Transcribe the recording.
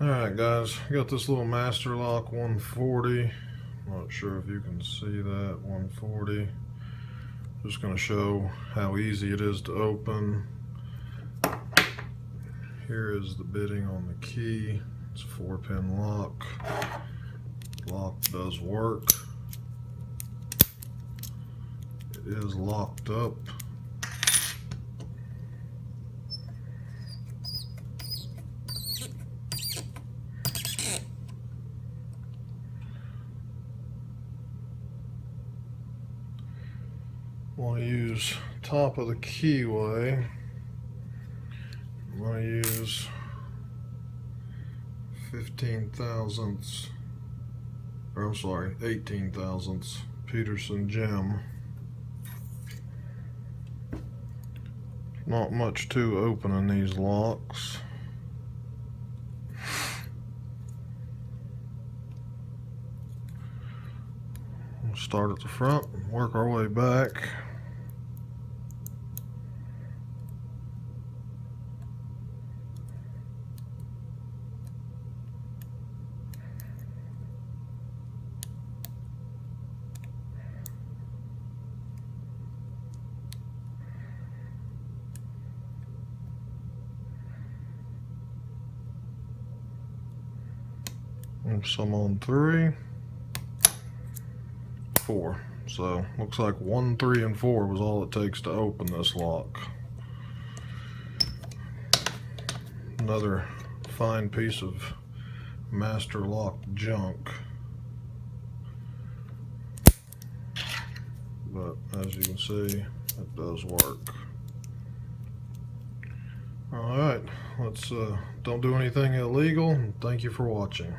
Alright guys, got this little master lock 140. Not sure if you can see that. 140. Just going to show how easy it is to open. Here is the bitting on the key. It's a 4-pin lock. Lock does work. It is locked up. Want to use top of the keyway. I'm going to use 15 thousandths, or I'm sorry, 18 thousandths Peterson gem. Not much to opening these locks. We'll start at the front and work our way back. And some on 3, 4. So looks like 1, 3, and 4 was all it takes to open this lock. Another fine piece of master lock junk. But as you can see, it does work. Alright, let's don't do anything illegal. Thank you for watching.